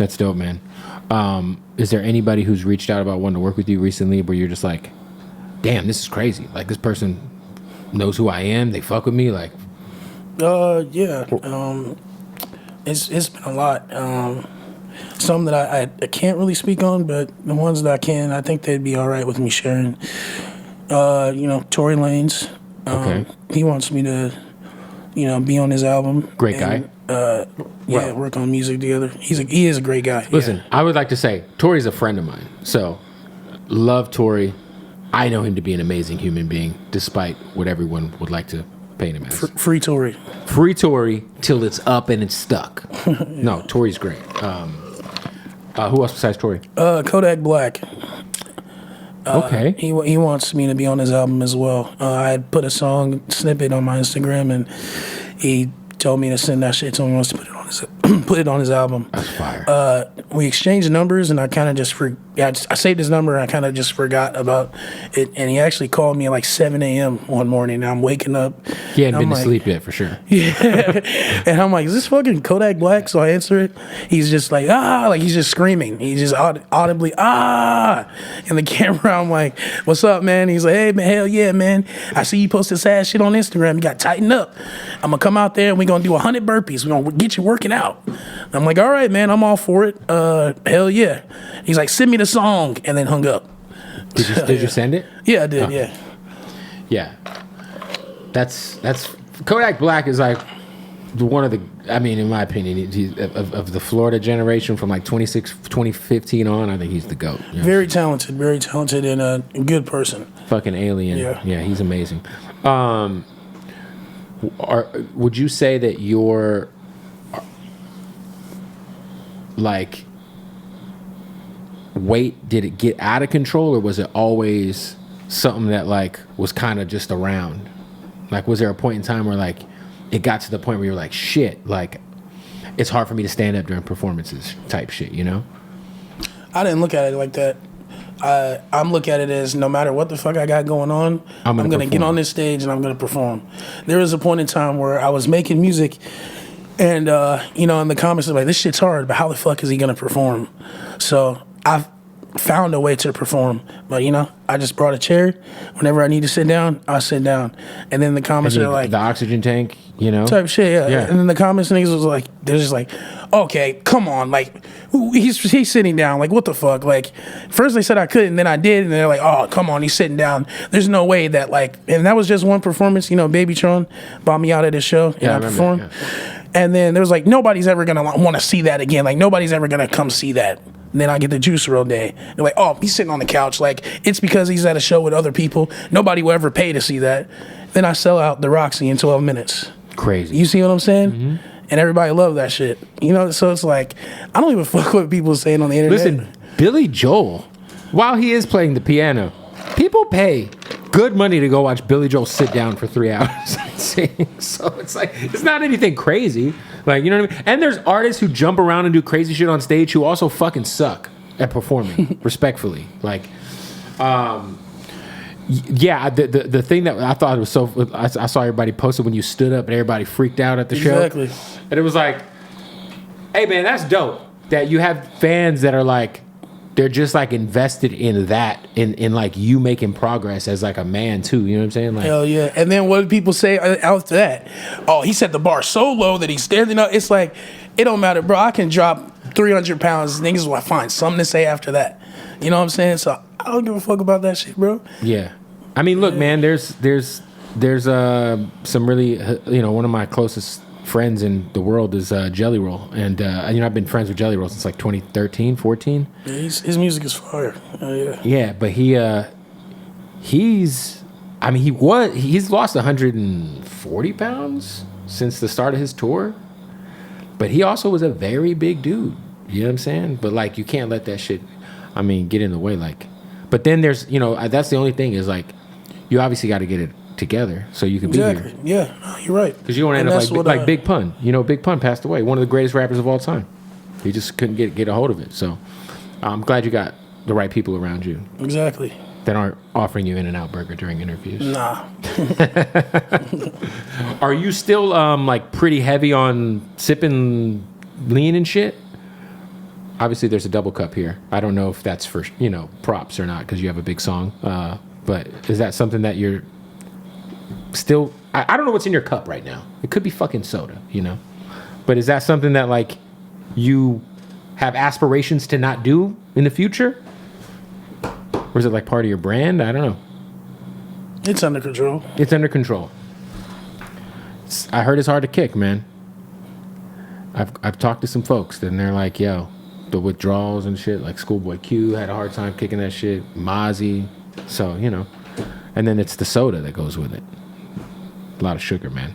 That's dope, man. Is there anybody who's reached out about wanting to work with you recently where you're just like, damn, this is crazy. Like, this person knows who I am. They fuck with me. Like, yeah. It's been a lot. Some that I can't really speak on, but the ones that I can, I think they'd be all right with me sharing. Tory Lanez. Okay. He wants me to, be on his album. Great guy. Work on music together. He is a great guy. Listen, yeah. I would like to say Tory's a friend of mine. So, love Tory. I know him to be an amazing human being, despite what everyone would like to paint him as. Free Tory. Free Tory till it's up and it's stuck. No, Tory's great. Who else besides Tory? Kodak Black. Okay. He wants me to be on his album as well. I had put a song snippet on my Instagram, and he told me to send that shit to him. He wants to put it on his album. That's fire. We exchanged numbers, and I kind of just I saved his number, and I kind of just forgot about it. And he actually called me at like 7 a.m. one morning, and I'm waking up. He hadn't been to sleep yet, for sure. Yeah. And I'm like, is this fucking Kodak Black? So I answer it. He's just like, like he's just screaming. He's just audibly, in the camera. I'm like, what's up, man? He's like, hey, man, hell yeah, man. I see you posted sad shit on Instagram. You got to tighten up. I'm going to come out there, and we're going to do 100 burpees. We're going to get you working out. I'm like, all right, man, I'm all for it. Hell yeah. He's like, send me the song, and then hung up. Did you send it? Yeah, I did, yeah. Yeah. That's Kodak Black is like one of the, I mean, in my opinion, he's, of the Florida generation from like 2015 on, I think he's the GOAT. You know? Very talented and a good person. Fucking alien. Yeah, he's amazing. Would you say that you're like, weight, did it get out of control, or was it always something that like was kind of just around? Like, was there a point in time where like it got to the point where you're like, shit, like it's hard for me to stand up during performances type shit, you know? I didn't look at it like that. I'm looking at it as no matter what the fuck I got going on, I'm gonna get on this stage and I'm gonna perform. There was a point in time where I was making music, and in the comments they're like, this shit's hard, but how the fuck is he gonna perform? So I've found a way to perform, but I just brought a chair. Whenever I need to sit down, I sit down, and then the comments are like the oxygen tank, type shit, yeah. And then the comments niggas was like, they're just like, okay, come on, like he's sitting down, like what the fuck? Like first they said I couldn't, then I did, and they're like, oh come on, he's sitting down. There's no way that like, and that was just one performance. Baby Tron bought me out at his show, and I performed. Yeah. And then there was like, nobody's ever gonna want to see that again. Like nobody's ever gonna come see that. And then I get the Juice WRLD day. They're like, oh, he's sitting on the couch. Like, it's because he's at a show with other people. Nobody will ever pay to see that. Then I sell out the Roxy in 12 minutes. Crazy. You see what I'm saying? Mm-hmm. And everybody love that shit. So it's like, I don't even fuck what people saying on the internet. Listen, Billy Joel, while he is playing the piano, people pay good money to go watch Billy Joel sit down for 3 hours and sing. So it's like, it's not anything crazy. Like, you know what I mean? And there's artists who jump around and do crazy shit on stage who also fucking suck at performing, respectfully. Like, the thing that I thought was so, I saw everybody posted when you stood up and everybody freaked out at the show. Exactly. And it was like, hey man, that's dope that you have fans that are like, they're just like invested in that, in like you making progress as like a man too. You know what I'm saying? Like, hell yeah. And then what do people say after that? Oh, he set the bar so low that he's standing up. It's like, it don't matter, bro. I can drop 300 pounds. Niggas will find something to say after that. You know what I'm saying? So I don't give a fuck about that shit, bro. Yeah. I mean, look, man, there's some really, one of my closest friends in the world is Jelly Roll, and I've been friends with Jelly Roll since like 2013, 14. Yeah, his music is fire. Yeah, but he's lost 140 pounds since the start of his tour, but he also was a very big dude. You know what I'm saying? But like, you can't let that shit, get in the way. Like, but then there's, that's the only thing is like, you obviously got to get it together so you can be here. Yeah, you're right. Because you don't end up like Big Pun. Big Pun passed away, one of the greatest rappers of all time. He just couldn't get a hold of it. So I'm glad you got the right people around you. Exactly. That aren't offering you In-N-Out Burger during interviews. Nah. Are you still like pretty heavy on sipping lean and shit? Obviously, there's a double cup here. I don't know if that's for, props or not because you have a big song. But is that something that you're still... I don't know what's in your cup right now. It could be fucking soda, But is that something that, like, you have aspirations to not do in the future? Or is it, like, part of your brand? I don't know. It's under control. It's under control. I heard it's hard to kick, man. I've talked to some folks, and they're like, yo, the withdrawals and shit, like Schoolboy Q had a hard time kicking that shit, Mozzie. So, and then it's the soda that goes with it. A lot of sugar, man.